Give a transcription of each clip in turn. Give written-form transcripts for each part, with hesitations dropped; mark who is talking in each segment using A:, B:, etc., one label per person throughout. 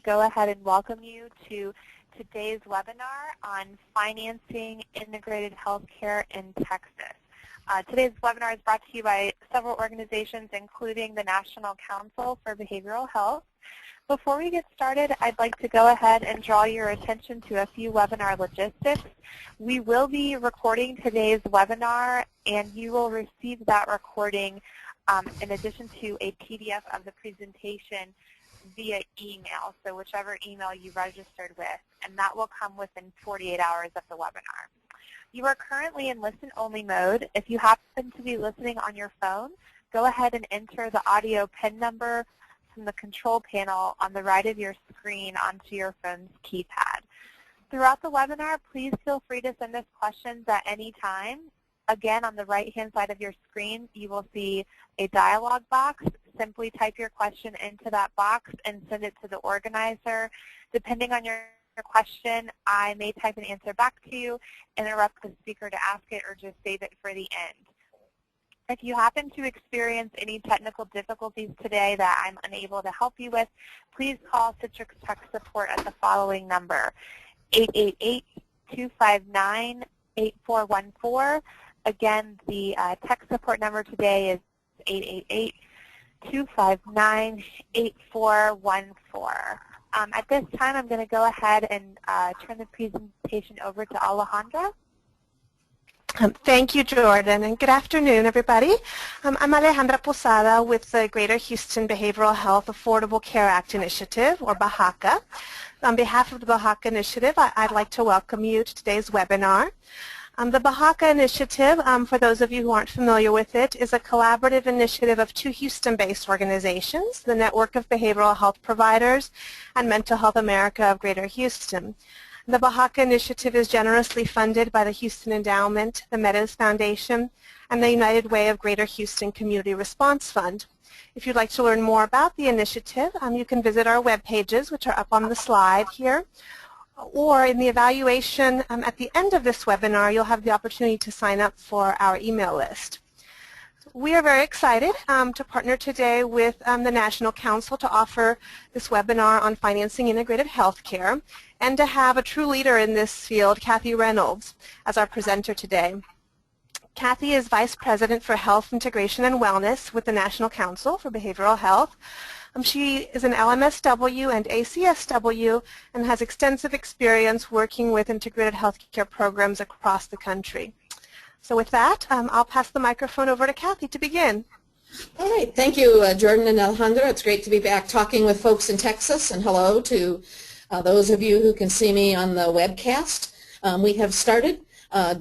A: Go ahead and welcome you to today's webinar on financing integrated healthcare in Texas. Today's webinar is brought to you by several organizations, including the National Council for Behavioral Health. Before we get started, I'd like to go ahead and draw your attention to a few webinar logistics. We will be recording today's webinar, and you will receive that recording in addition to a PDF of the presentation via email, so whichever email you registered with, and that will come within 48 hours of the webinar. You are currently in listen-only mode. If you happen to be listening on your phone, go ahead and enter the audio PIN number from the control panel on the right of your screen onto your phone's keypad. Throughout the webinar, please feel free to send us questions at any time. Again, on the right-hand side of your screen, you will see a dialog box. Simply type your question into that box and send it to the organizer. Depending on your question, I may type an answer back to you, interrupt the speaker to ask it, or just save it for the end. If you happen to experience any technical difficulties today that I'm unable to help you with, please call Citrix Tech Support at the following number, 888-259-8414. Again, the tech support number today is 888-259-8414. At this time, I'm going to go ahead and turn the presentation over to Alejandra.
B: Thank you, Jordan, and good afternoon, everybody. I'm Alejandra Posada with the Greater Houston Behavioral Health Affordable Care Act Initiative, or BHACA. On behalf of the BHACA Initiative, I'd like to welcome you to today's webinar. The BHACA Initiative, for those of you who aren't familiar with it, is a collaborative initiative of two Houston-based organizations, the Network of Behavioral Health Providers and Mental Health America of Greater Houston. The BHACA Initiative is generously funded by the Houston Endowment, the Meadows Foundation, and the United Way of Greater Houston Community Response Fund. If you'd like to learn more about the initiative, you can visit our web pages, which are up on the slide here, or in the evaluation at the end of this webinar, you'll have the opportunity to sign up for our email list. We are very excited to partner today with the National Council to offer this webinar on financing integrated healthcare, and to have a true leader in this field, Kathleen Reynolds, as our presenter today. Kathy is Vice President for Health Integration and Wellness with the National Council for Behavioral Health. She is an LMSW and ACSW and has extensive experience working with integrated healthcare programs across the country. So with that, I'll pass the microphone over to Kathy to begin.
C: All right. Thank you, Jordan and Alejandra. It's great to be back talking with folks in Texas, and hello to those of you who can see me on the webcast. We have started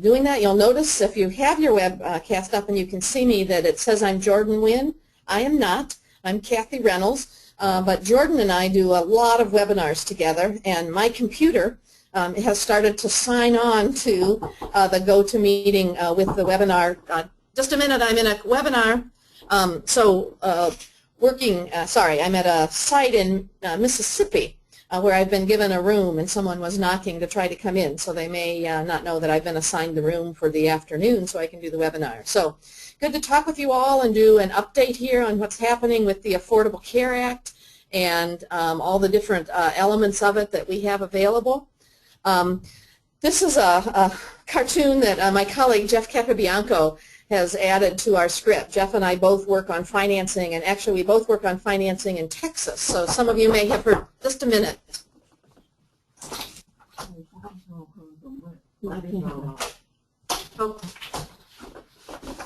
C: doing that. You'll notice if you have your webcast up and you can see me that it says I'm Jordan Wynn. I am not. I'm Kathy Reynolds, but Jordan and I do a lot of webinars together, and my computer has started to sign on to the GoToMeeting with the webinar. Just a minute, I'm in a webinar. I'm at a site in Mississippi where I've been given a room, and someone was knocking to try to come in, so they may not know that I've been assigned the room for the afternoon so I can do the webinar. So good to talk with you all and do an update here on what's happening with the Affordable Care Act and all the different elements of it that we have available. This is a cartoon that my colleague Jeff Capobianco has added to our script. Jeff and I both work on financing, and actually we both work on financing in Texas, so some of you may have heard. Just a minute.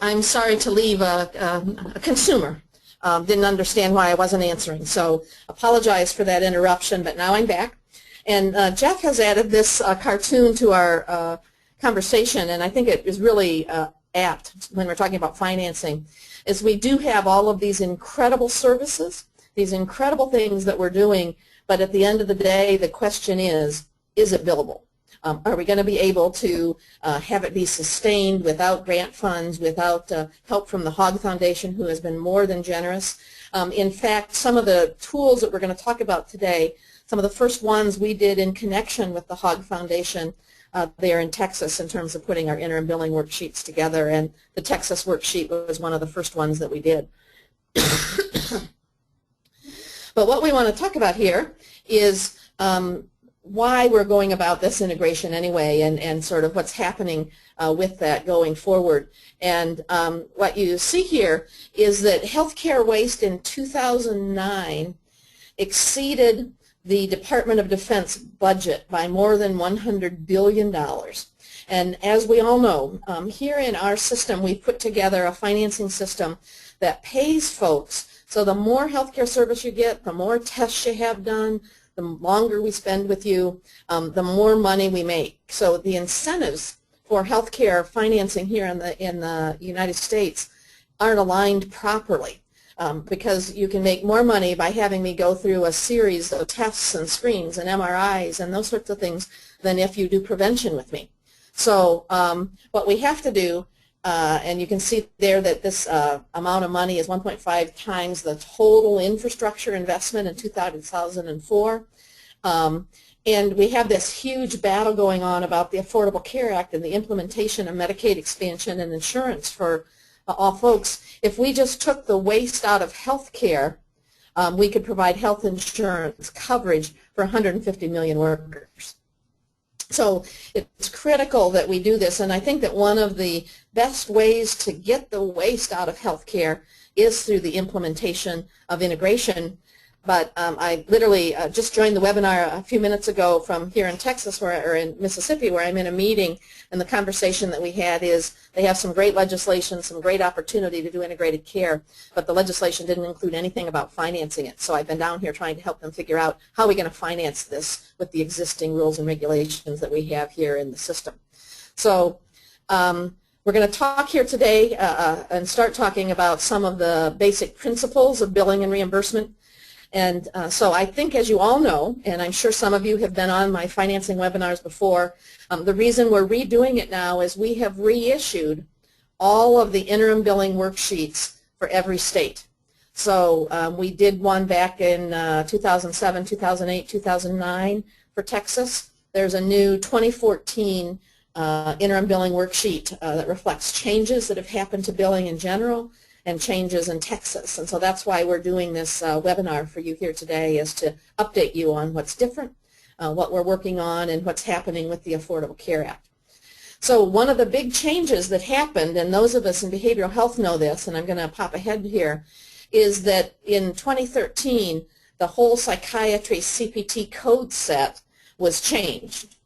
C: I'm sorry to leave a consumer. Didn't understand why I wasn't answering, so apologize for that interruption, but now I'm back. And Jeff has added this cartoon to our conversation, and I think it is really apt when we're talking about financing, is we do have all of these incredible services, these incredible things that we're doing, but at the end of the day, the question is it billable? Are we going to be able to have it be sustained without grant funds, without help from the Hogg Foundation, who has been more than generous? In fact, some of the tools that we're going to talk about today, some of the first ones we did in connection with the Hogg Foundation there in Texas in terms of putting our interim billing worksheets together, and the Texas worksheet was one of the first ones that we did. But what we want to talk about here is why we're going about this integration anyway, and sort of what's happening with that going forward. And what you see here is that healthcare waste in 2009 exceeded the Department of Defense budget by more than $100 billion. And as we all know, here in our system, we put together a financing system that pays folks. So the more healthcare service you get, the more tests you have done, the longer we spend with you, the more money we make. So the incentives for healthcare financing here in the United States aren't aligned properly, because you can make more money by having me go through a series of tests and screens and MRIs and those sorts of things than if you do prevention with me. So what we have to do, and you can see there that this amount of money is 1.5 times the total infrastructure investment in 2004. And we have this huge battle going on about the Affordable Care Act and the implementation of Medicaid expansion and insurance for all folks. If we just took the waste out of health care, we could provide health insurance coverage for 150 million workers. So it's critical that we do this, and I think that one of the best ways to get the waste out of healthcare is through the implementation of integration. But I literally just joined the webinar a few minutes ago from here in Texas, or in Mississippi, where I'm in a meeting, and the conversation that we had is they have some great legislation, some great opportunity to do integrated care, but the legislation didn't include anything about financing it. So I've been down here trying to help them figure out how we're going to finance this with the existing rules and regulations that we have here in the system. So we're going to talk here today and start talking about some of the basic principles of billing and reimbursement. And so I think, as you all know, and I'm sure some of you have been on my financing webinars before, the reason we're redoing it now is we have reissued all of the interim billing worksheets for every state. So we did one back in 2007, 2008, 2009 for Texas. There's a new 2014 interim billing worksheet that reflects changes that have happened to billing in general and changes in Texas. And so that's why we're doing this webinar for you here today, is to update you on what's different, what we're working on, and what's happening with the Affordable Care Act. So one of the big changes that happened, and those of us in behavioral health know this, and I'm going to pop ahead here, is that in 2013, the whole psychiatry CPT code set was changed.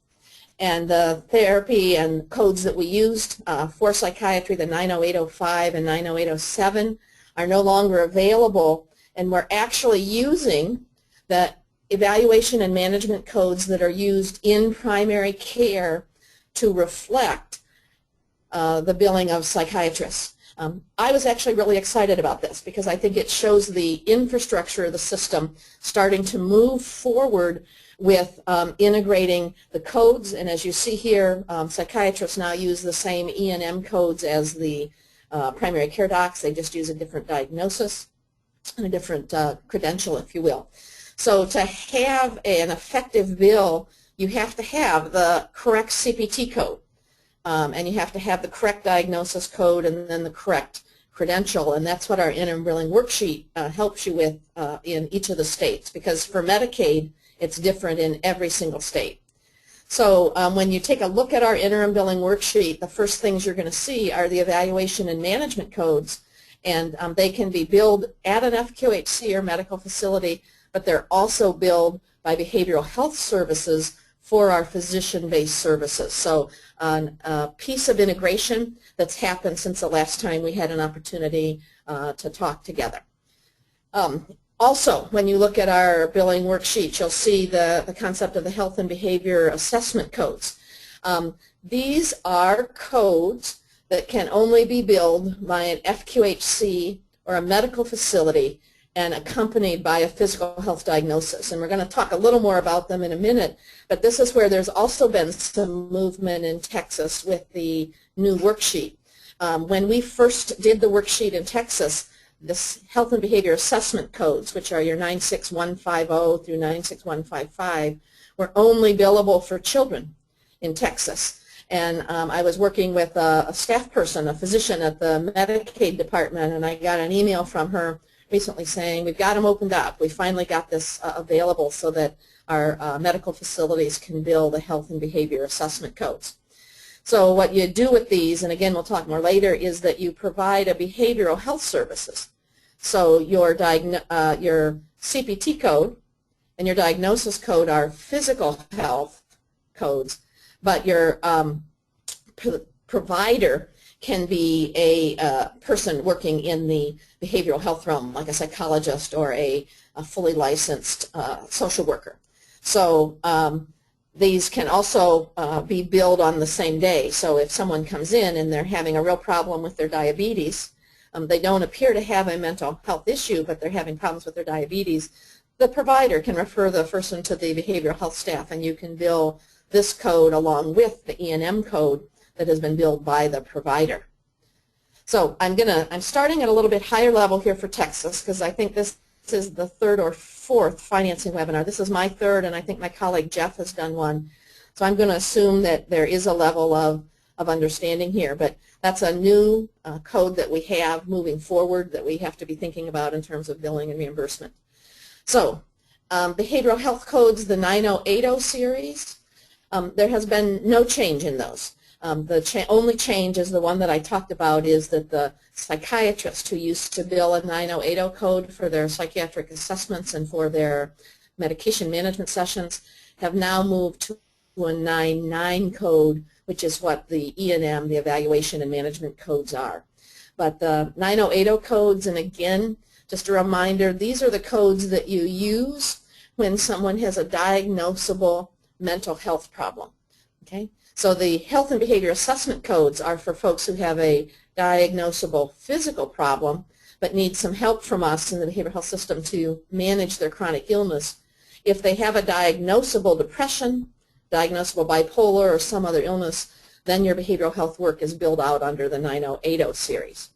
C: And the therapy and codes that we used for psychiatry, the 90805 and 90807, are no longer available, and we're actually using the evaluation and management codes that are used in primary care to reflect the billing of psychiatrists. I was actually really excited about this because I think it shows the infrastructure of the system starting to move forward with integrating the codes. And as you see here, psychiatrists now use the same E&M codes as the primary care docs. They just use a different diagnosis and a different credential, if you will. So to have an effective bill, you have to have the correct CPT code, and you have to have the correct diagnosis code and then the correct credential, and that's what our interim billing worksheet helps you with in each of the states, because for Medicaid, it's different in every single state. So when you take a look at our interim billing worksheet, the first things you're going to see are the evaluation and management codes, and they can be billed at an FQHC or medical facility, but they're also billed by behavioral health services for our physician-based services. So a piece of integration that's happened since the last time we had an opportunity to talk together. Also, when you look at our billing worksheet, you'll see the concept of the health and behavior assessment codes. These are codes that can only be billed by an FQHC or a medical facility and accompanied by a physical health diagnosis. And we're going to talk a little more about them in a minute, but this is where there's also been some movement in Texas with the new worksheet. When we first did the worksheet in Texas, this health and behavior assessment codes, which are your 96150 through 96155, were only billable for children in Texas. And I was working with a staff person, a physician at the Medicaid department, and I got an email from her recently saying we've got them opened up. We finally got this available so that our medical facilities can bill the health and behavior assessment codes. So what you do with these, and again we'll talk more later, is that you provide a behavioral health services. So your CPT code and your diagnosis code are physical health codes, but your provider can be a person working in the behavioral health realm, like a psychologist or a fully licensed social worker. So these can also be billed on the same day. So if someone comes in and they're having a real problem with their diabetes, they don't appear to have a mental health issue, but they're having problems with their diabetes, the provider can refer the person to the behavioral health staff, and you can bill this code along with the E&M code that has been billed by the provider. So I'm starting at a little bit higher level here for Texas, because I think this is the third or fourth financing webinar. This is my third, and I think my colleague Jeff has done one. So I'm going to assume that there is a level of understanding here, but that's a new code that we have moving forward that we have to be thinking about in terms of billing and reimbursement. So behavioral health codes, the 9080 series, there has been no change in those. The only change is the one that I talked about, is that the psychiatrists who used to bill a 9080 code for their psychiatric assessments and for their medication management sessions have now moved to a 99 code, which is what the E&M, the evaluation and management codes are. But the 9080 codes, and again, just a reminder, these are the codes that you use when someone has a diagnosable mental health problem. Okay? So the health and behavior assessment codes are for folks who have a diagnosable physical problem but need some help from us in the behavioral health system to manage their chronic illness. If they have a diagnosable depression, diagnosable bipolar, or some other illness, then your behavioral health work is billed out under the 9080 series.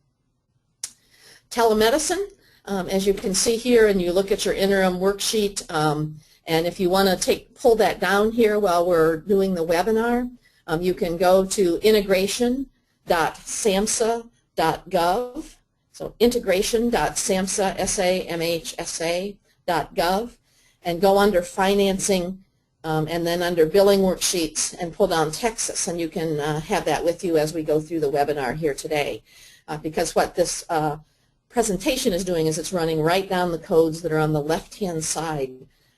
C: Telemedicine, as you can see here, and you look at your interim worksheet, and if you want to pull that down here while we're doing the webinar, you can go to integration.samhsa.gov, so integration.samhsa.gov, and go under financing, and then under billing worksheets, and pull down Texas, and you can have that with you as we go through the webinar here today. Because what this presentation is doing is it's running right down the codes that are on the left-hand side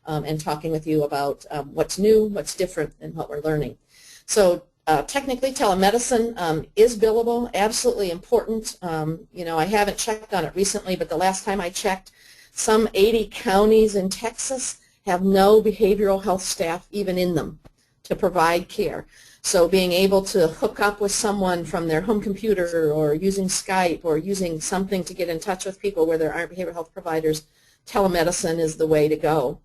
C: and talking with you about what's new, what's different, and what we're learning. So technically, telemedicine is billable, absolutely important. You know, I haven't checked on it recently, but the last time I checked, some 80 counties in Texas have no behavioral health staff even in them to provide care. So being able to hook up with someone from their home computer, or using Skype, or using something to get in touch with people where there aren't behavioral health providers, telemedicine is the way to go.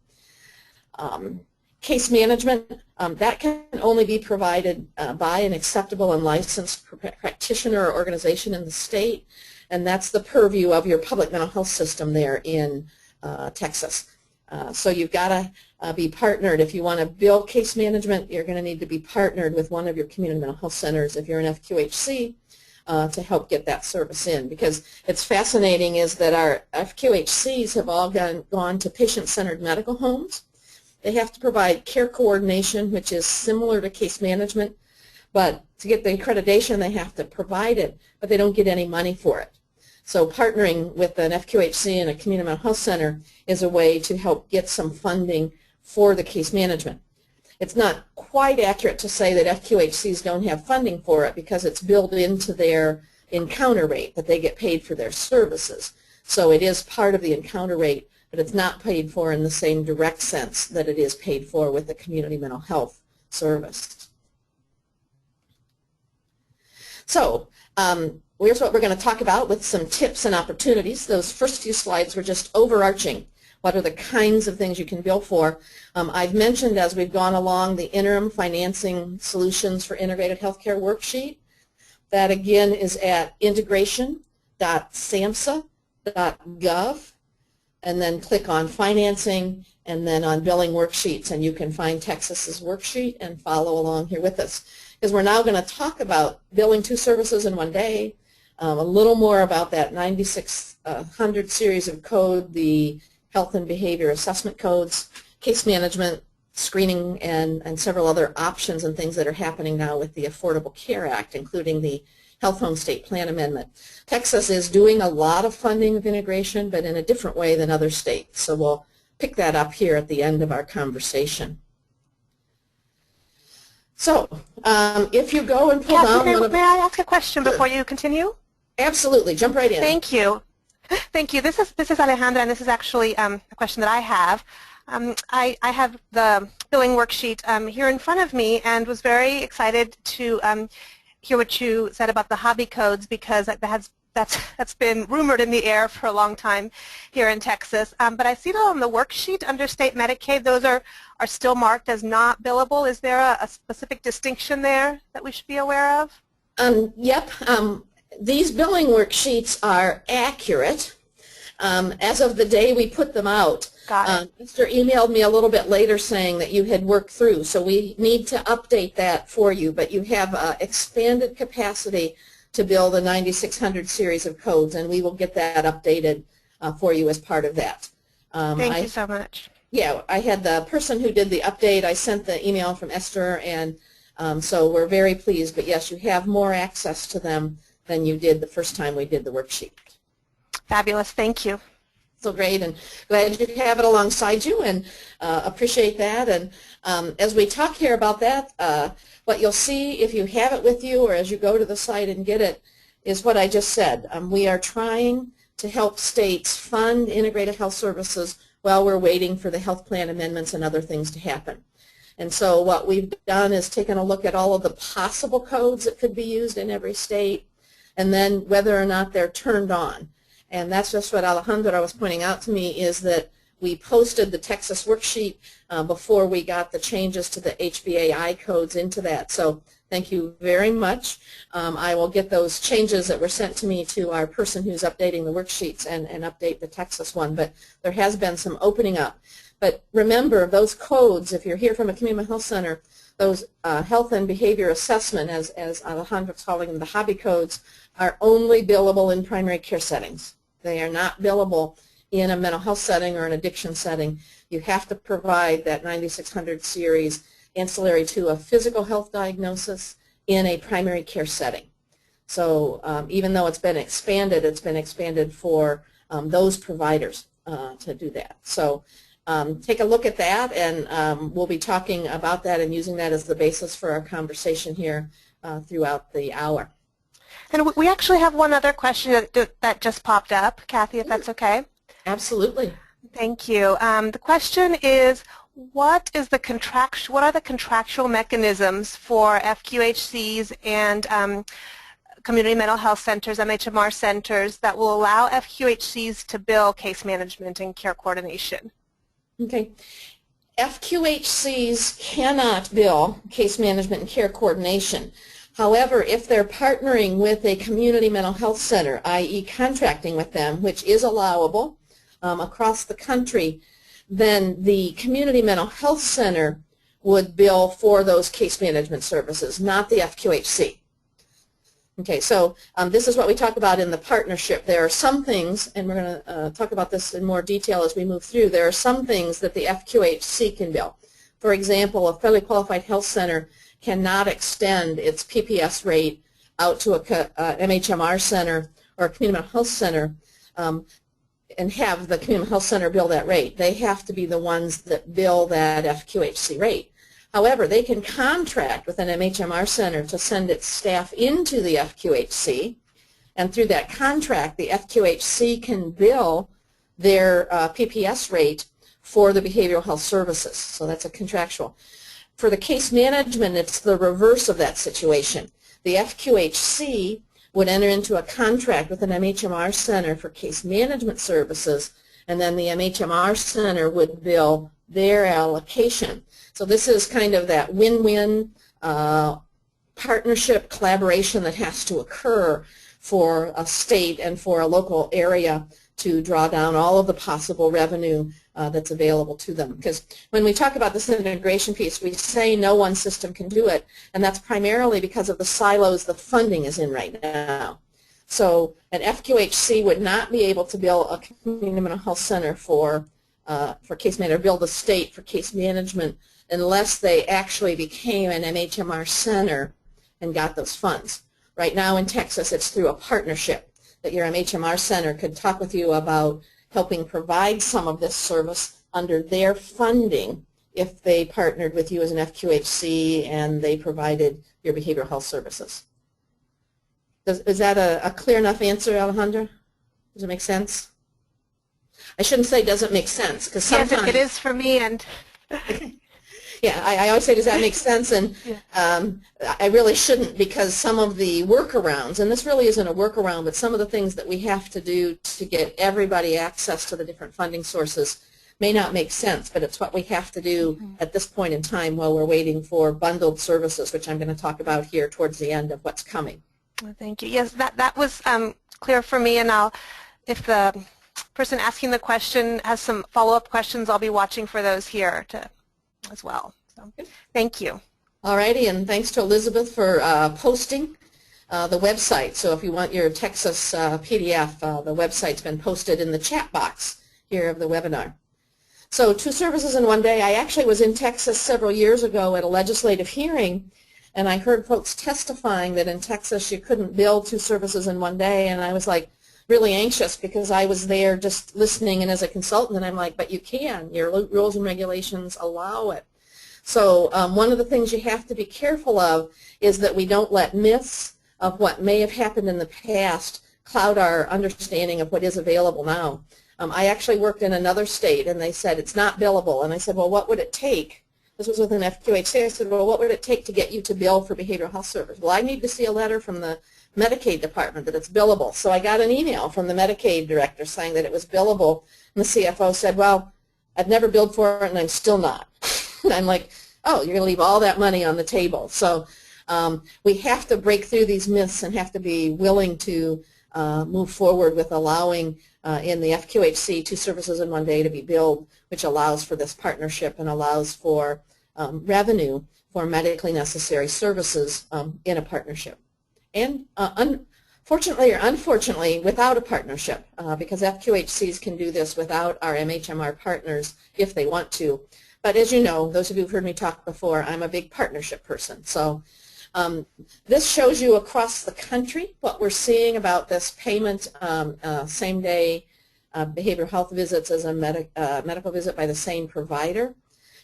C: Case management, that can only be provided by an acceptable and licensed practitioner or organization in the state, and that's the purview of your public mental health system there in Texas. So you've got to be partnered. If you want to bill case management, you're going to need to be partnered with one of your community mental health centers if you're an FQHC to help get that service in. Because it's fascinating is that our FQHCs have all gone to patient-centered medical homes. They have to provide care coordination, which is similar to case management, but to get the accreditation they have to provide it, but they don't get any money for it. So partnering with an FQHC and a community mental health center is a way to help get some funding for the case management. It's not quite accurate to say that FQHCs don't have funding for it, because it's built into their encounter rate that they get paid for their services. So it is part of the encounter rate, but it's not paid for in the same direct sense that it is paid for with the community mental health service. So here's what we're going to talk about with some tips and opportunities. Those first few slides were just overarching. What are the kinds of things you can bill for? I've mentioned as we've gone along the interim financing solutions for integrated healthcare worksheet. That again is at integration.samhsa.gov, and then click on financing and then on billing worksheets, and you can find Texas's worksheet and follow along here with us. Because we're now going to talk about billing two services in one day, a little more about that 9600 series of code, the health and behavior assessment codes, case management, screening, and several other options and things that are happening now with the Affordable Care Act, including the Health Home State Plan Amendment. Texas is doing a lot of funding of integration, but in a different way than other states. So we'll pick that up here at the end of our conversation. So if you go and pull down one of...
B: May I ask a question before you continue?
C: Absolutely. Jump right in.
B: Thank you. Thank you. This is Alejandra, and this is actually a question that I have. I have the billing worksheet here in front of me and was very excited to hear what you said about the hobby codes, because that's been rumored in the air for a long time here in Texas. But I see that on the worksheet under state Medicaid, those are still marked as not billable. Is there a specific distinction there that we should be aware of?
C: Yep. These billing worksheets are accurate as of the day we put them out.
B: Got it.
C: Mr. emailed me a little bit later saying that you had worked through, so we need to update that for you, but you have expanded capacity to bill the 9600 series of codes, and we will get that updated for you as part of that.
B: Thank you so much.
C: Yeah, I had the person who did the update. I sent the email from Esther, and so we're very pleased, but yes, you have more access to them than you did the first time we did the worksheet.
B: Fabulous. Thank you.
C: So great, and glad you have it alongside you, and appreciate that. And as we talk here about that, what you'll see if you have it with you or as you go to the site and get it is what I just said. We are trying to help states fund integrated health services while we're waiting for the health plan amendments and other things to happen. And so what we've done is taken a look at all of the possible codes that could be used in every state, and then whether or not they're turned on. And that's just what Alejandra was pointing out to me, is that we posted the Texas worksheet before we got the changes to the HVA codes into that. So thank you very much. I will get those changes that were sent to me to our person who's updating the worksheets and update the Texas one. But there has been some opening up. But remember, those codes, if you're here from a community health center, those health and behavior assessment, as Alejandra's calling them, the hobby codes, are only billable in primary care settings. They are not billable in a mental health setting or an addiction setting. You have to provide that 9600 series ancillary to a physical health diagnosis in a primary care setting. So even though it's been expanded for those providers to do that. So take a look at that, and we'll be talking about that and using that as the basis for our conversation here throughout the hour.
B: And we actually have one other question that just popped up, Kathy, if that's okay.
C: Absolutely.
B: Thank you. The question is, what are the contractual mechanisms for FQHCs and community mental health centers, MHMR centers, that will allow FQHCs to bill case management and care coordination?
C: Okay. FQHCs cannot bill case management and care coordination. However, if they're partnering with a community mental health center, i.e. contracting with them, which is allowable across the country, then the community mental health center would bill for those case management services, not the FQHC. Okay, so this is what we talk about in the partnership. There are some things, and we're going to talk about this in more detail as we move through, there are some things that the FQHC can bill. For example, a federally qualified health center cannot extend its PPS rate out to a MHMR center or a community mental health center and have the community mental health center bill that rate. They have to be the ones that bill that FQHC rate. However, they can contract with an MHMR center to send its staff into the FQHC, and through that contract, the FQHC can bill their PPS rate for the behavioral health services. So that's a contractual. For the case management, it's the reverse of that situation. The FQHC would enter into a contract with an MHMR center for case management services, and then the MHMR center would bill their allocation. So this is kind of that win-win partnership collaboration that has to occur for a state and for a local area to draw down all of the possible revenue that's available to them. Because when we talk about this integration piece, we say no one system can do it, and that's primarily because of the silos the funding is in right now. So an FQHC would not be able to bill a community mental health center for case management, or bill the state for case management, unless they actually became an MHMR center and got those funds. Right now in Texas, it's through a partnership that your MHMR center could talk with you about helping provide some of this service under their funding if they partnered with you as an FQHC and they provided your behavioral health services. Is that a clear enough answer, Alejandra? Does it make sense? I shouldn't say doesn't make sense, because sometimes...
B: Yes, it is for me. And
C: yeah, I always say, does that make sense? And I really shouldn't, because some of the workarounds, and this really isn't a workaround, but some of the things that we have to do to get everybody access to the different funding sources may not make sense, but it's what we have to do at this point in time while we're waiting for bundled services, which I'm going to talk about here towards the end of what's coming.
B: Well, thank you. Yes, that was clear for me, and if the person asking the question has some follow-up questions, I'll be watching for those here as well. So, thank you. All righty, and thanks to Elizabeth for posting the website. So if you want your Texas PDF, the website's been posted in the chat box here of the webinar. So 2 services in one day. I actually was in Texas several years ago at a legislative hearing, and I heard folks testifying that in Texas you couldn't bill 2 services in one day, and I was like really anxious because I was there just listening and as a consultant, and I'm like, but you can. Your rules and regulations allow it. So one of the things you have to be careful of is that we don't let myths of what may have happened in the past cloud our understanding of what is available now. I actually worked in another state, and they said it's not billable, and I said, well, what would it take? This was with an FQHC. I said, well, what would it take to get you to bill for behavioral health service? Well, I need to see a letter from the Medicaid department that it's billable. So I got an email from the Medicaid director saying that it was billable, and the CFO said, well, I've never billed for it, and I'm still not. And I'm like, oh, you're going to leave all that money on the table. So we have to break through these myths and have to be willing to move forward with allowing in the FQHC 2 services in one day to be billed, which allows for this partnership and allows for revenue for medically necessary services in a partnership. And fortunately or unfortunately, without a partnership, because FQHCs can do this without our MHMR partners if they want to. But as you know, those of you who've heard me talk before, I'm a big partnership person. So this shows you across the country what we're seeing about this payment, same-day behavioral health visits as a medical visit by the same provider.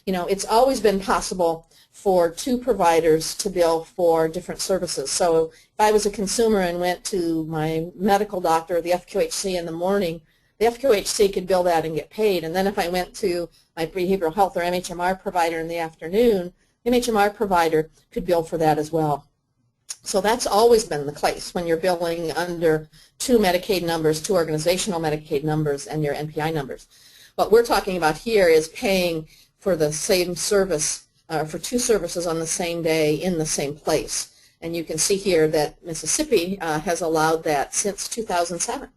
B: You know, it's always been possible for 2 providers to bill for different services. So if I was a consumer and went to my medical doctor or the FQHC in the morning, the FQHC could bill that and get paid. And then if I went to my behavioral health or MHMR provider in the afternoon, the MHMR provider could bill for that as well. So that's always been the case when you're billing under 2 Medicaid numbers, 2 organizational Medicaid numbers, and your NPI numbers. What we're talking about here is paying for the same service, for 2 services on the same day in the same place. And you can see here that Mississippi has allowed that since 2007,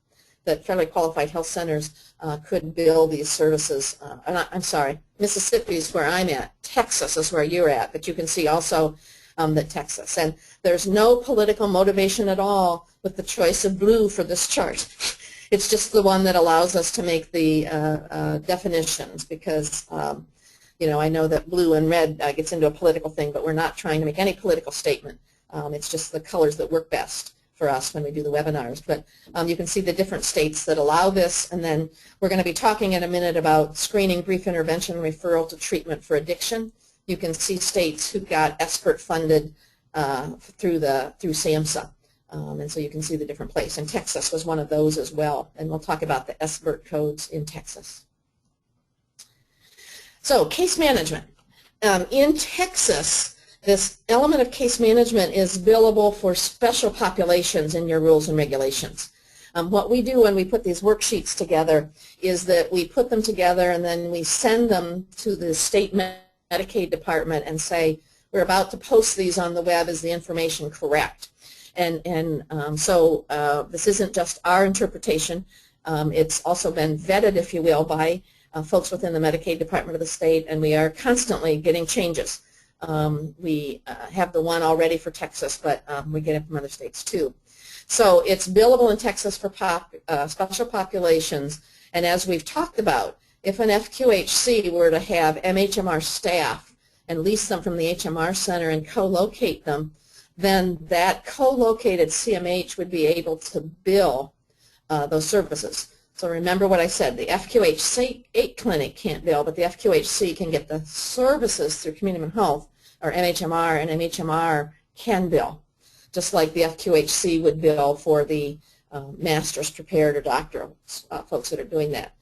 B: that federally qualified health centers could bill these services. I'm sorry, Mississippi is where I'm at. Texas is where you're at, but you can see also that Texas. And there's no political motivation at all with the choice of blue for this chart. It's just the one that allows us to make the definitions, because you know, I know that blue and red gets into a political thing, but we're not trying to make any political statement. It's just the colors that work best for us when we do the webinars. But you can see the different states that allow this, and then we're going to be talking in a minute about screening, brief intervention, referral to treatment for addiction. You can see states who got expert funded through SAMHSA, and so you can see the different place. And Texas was one of those as well, and we'll talk about the expert codes in Texas. So case management. In Texas, this element of case management is billable for special populations in your rules and regulations. What we do when we put these worksheets together is that we put them together and then we send them to the state Medicaid department and say, we're about to post these on the web. Is the information correct? So this isn't just our interpretation. It's also been vetted, if you will, by folks within the Medicaid department of the state, and we are constantly getting changes. We have the one already for Texas, but we get it from other states too.
C: So it's billable in Texas for special populations, and as we've talked about, if an FQHC were to have MHMR staff and lease them from the HMR Center and co-locate them, then that co-located CMH would be able to bill those services. So remember what I said, the FQHC clinic can't bill, but the FQHC can get the services through Community Mental Health, or MHMR, and MHMR can bill, just like the FQHC would bill for the master's prepared or doctoral folks that are doing that.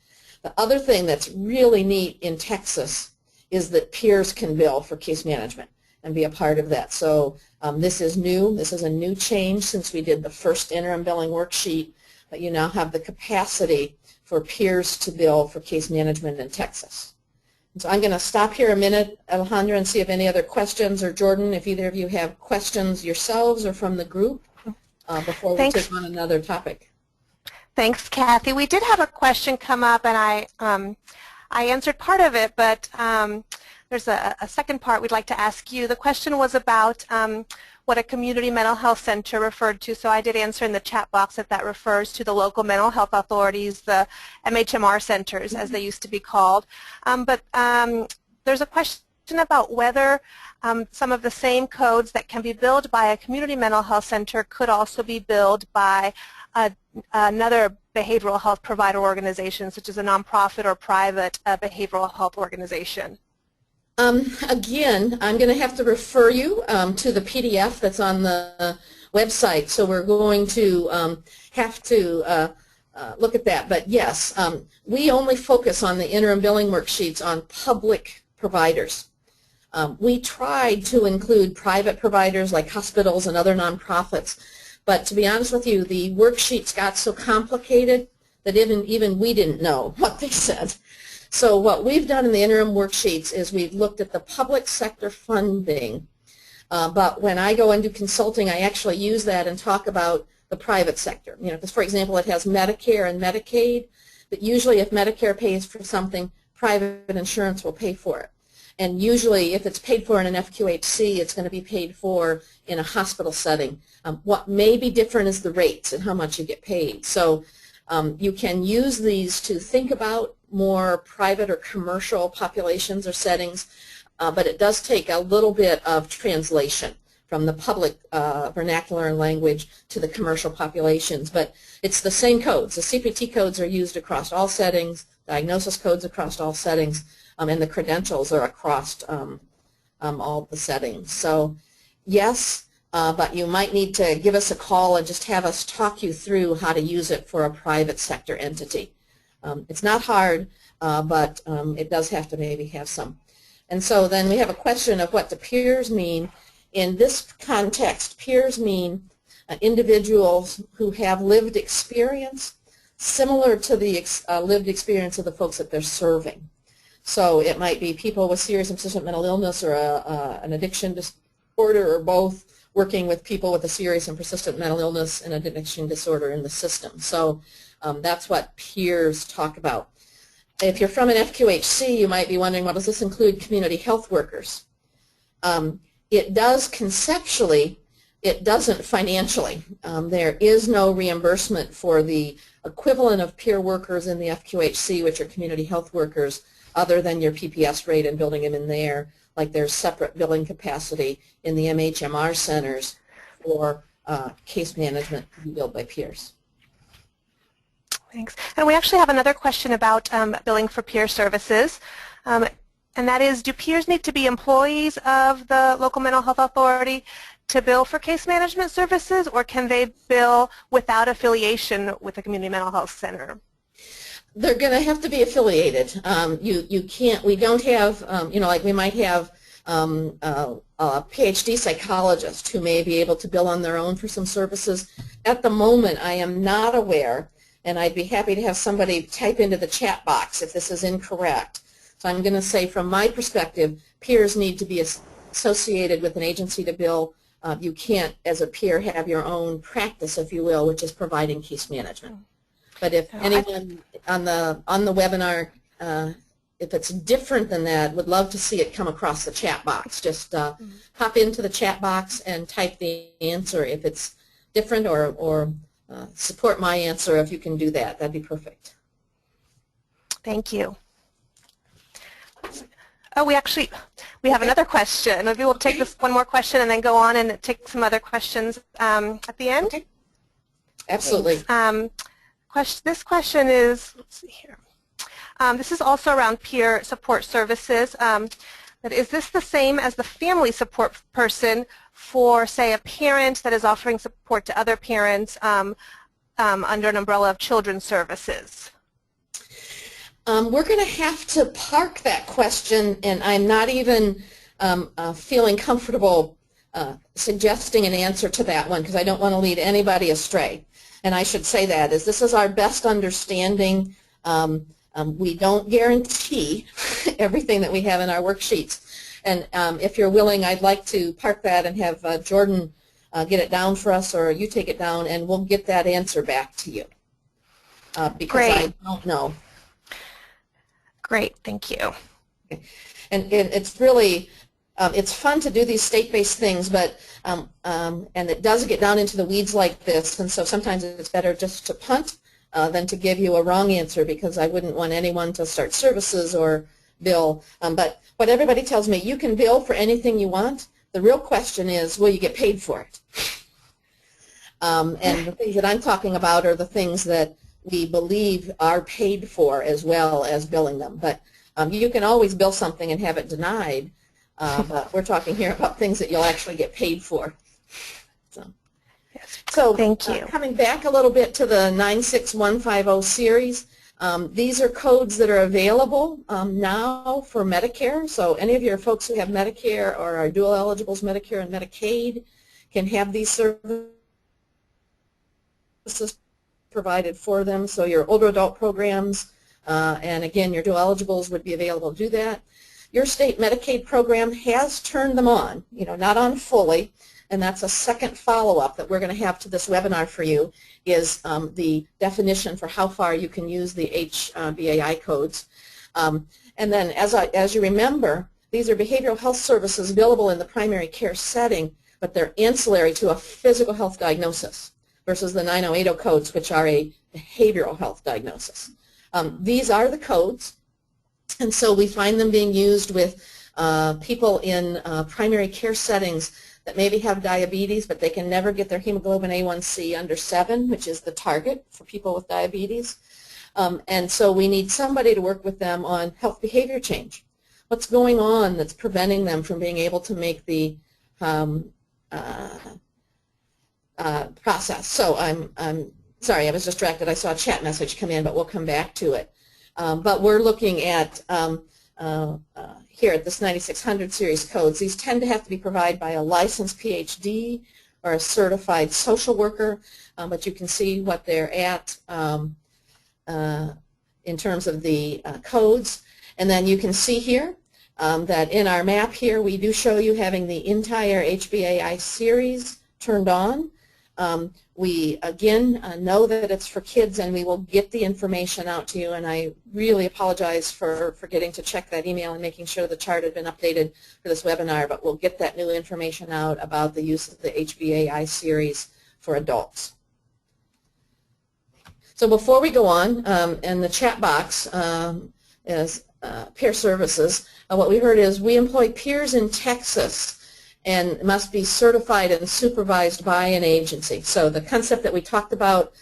C: The other thing that's really neat in Texas is that peers can bill for case management and be a part of that. So this is new. This is a new change since we did the first interim billing worksheet, but you now have the capacity for peers to bill for case management in Texas. So I'm going to stop here a minute, Alejandra, and see if any other questions, or Jordan, if either of you have questions yourselves or from the group before we take on another topic.
B: Thanks, Kathy. We did have a question come up, and I answered part of it, but there's a second part we'd like to ask you. The question was about what a community mental health center referred to, so I did answer in the chat box that that refers to the local mental health authorities, the MHMR Centers, as they used to be called. But there's a question about whether some of the same codes that can be billed by a community mental health center could also be billed by another behavioral health provider organization, such as a nonprofit or private behavioral health organization.
C: Again, I'm going to have to refer you to the PDF that's on the website, so we're going to have to look at that. But yes, we only focus on the interim billing worksheets on public providers. We tried to include private providers like hospitals and other nonprofits, but to be honest with you, the worksheets got so complicated that even we didn't know what they said. So what we've done in the interim worksheets is we've looked at the public sector funding, but when I go and do consulting, I actually use that and talk about the private sector. You know, because for example, it has Medicare and Medicaid, but usually if Medicare pays for something, private insurance will pay for it. And usually if it's paid for in an FQHC, it's going to be paid for in a hospital setting. What may be different is the rates and how much you get paid. So you can use these to think about more private or commercial populations or settings, but it does take a little bit of translation from the public vernacular and language to the commercial populations. But it's the same codes. The CPT codes are used across all settings, diagnosis codes across all settings, and the credentials are across all the settings. So yes, but you might need to give us a call and just have us talk you through how to use it for a private sector entity. It's not hard, but it does have to maybe have some. And so then we have a question of what do peers mean. In this context, peers mean individuals who have lived experience similar to the lived experience of the folks that they're serving. So it might be people with serious and persistent mental illness or an addiction disorder, or both, working with people with a serious and persistent mental illness and an addiction disorder in the system. So that's what peers talk about. If you're from an FQHC, you might be wondering, well, does this include community health workers? It does conceptually, it doesn't financially. There is no reimbursement for the equivalent of peer workers in the FQHC, which are community health workers, other than your PPS rate and building them in there. Like there's separate billing capacity in the MHMR centers for case management to be billed by peers.
B: Thanks. And we actually have another question about billing for peer services. And that is, do peers need to be employees of the local mental health authority to bill for case management services, or can they bill without affiliation with a community mental health center?
C: They're going to have to be affiliated. You can't, we don't have, you know, like we might have a PhD psychologist who may be able to bill on their own for some services. At the moment, I am not aware, and I'd be happy to have somebody type into the chat box if this is incorrect. So I'm going to say from my perspective, peers need to be associated with an agency to bill. You can't, as a peer, have your own practice, if you will, which is providing case management. But if anyone on the webinar, if it's different than that, would love to see it come across the chat box. Just pop into the chat box and type the answer if it's different or support my answer, if you can do that, that'd be perfect.
B: Thank you. Oh, we have another question. Maybe we'll take this one more question and then go on and take some other questions at the end.
C: Okay. Absolutely.
B: This question is, let's see here. This is also around peer support services. But is this the same as the family support person for, say, a parent that is offering support to other parents under an umbrella of children's services?
C: We're going to have to park that question, and I'm not even feeling comfortable suggesting an answer to that one because I don't want to lead anybody astray. And I should say that as this is our best understanding. We don't guarantee everything that we have in our worksheets. And if you're willing, I'd like to park that and have Jordan get it down for us, or you take it down, and we'll get that answer back to you because
B: Great.
C: I don't know.
B: Great, thank you.
C: And it's really, it's fun to do these state-based things, but and it does get down into the weeds like this, and so sometimes it's better just to punt than to give you a wrong answer, because I wouldn't want anyone to start services or bill. But what everybody tells me, you can bill for anything you want. The real question is, will you get paid for it? And the things that I'm talking about are the things that we believe are paid for as well as billing them. But you can always bill something and have it denied, but we're talking here about things that you'll actually get paid for. So
B: thank you.
C: Coming back a little bit to the 96150 series, these are codes that are available now for Medicare. So any of your folks who have Medicare or are dual eligibles, Medicare and Medicaid, can have these services provided for them. So your older adult programs, and again, your dual eligibles would be available to do that. Your state Medicaid program has turned them on, not on fully, and that's a second follow-up that we're going to have to this webinar for you, is the definition for how far you can use the HVA codes. And then as you remember, these are behavioral health services billable in the primary care setting, but they're ancillary to a physical health diagnosis versus the 9080 codes, which are a behavioral health diagnosis. These are the codes, and so we find them being used with people in primary care settings that maybe have diabetes, but they can never get their hemoglobin A1C under 7, which is the target for people with diabetes. And so we need somebody to work with them on health behavior change. What's going on that's preventing them from being able to make the process. So I'm sorry, I was distracted. I saw a chat message come in, but we'll come back to it. But we're looking at here at this 9600 series codes. These tend to have to be provided by a licensed PhD or a certified social worker, but you can see what they're at in terms of the codes. And then you can see here that in our map here we do show you having the entire HVA series turned on. We again know that it's for kids, and we will get the information out to you, and I really apologize for forgetting to check that email and making sure the chart had been updated for this webinar, but we'll get that new information out about the use of the HVA series for adults. So before we go on, in the chat box is peer services. What we heard is we employ peers in Texas and must be certified and supervised by an agency. So the concept that we talked about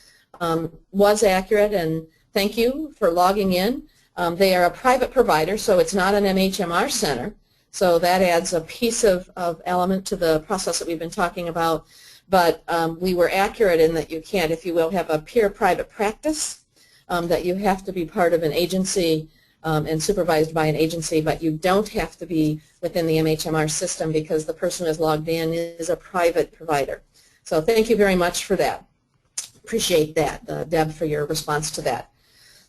C: was accurate, and thank you for logging in. They are a private provider, so it's not an MHMR center. So that adds a piece of element to the process that we've been talking about. But we were accurate in that you can't, if you will, have a peer private practice, that you have to be part of an agency and supervised by an agency, but you don't have to be within the MHMR system because the person who is logged in is a private provider. So thank you very much for that. Appreciate that, Deb, for your response to that.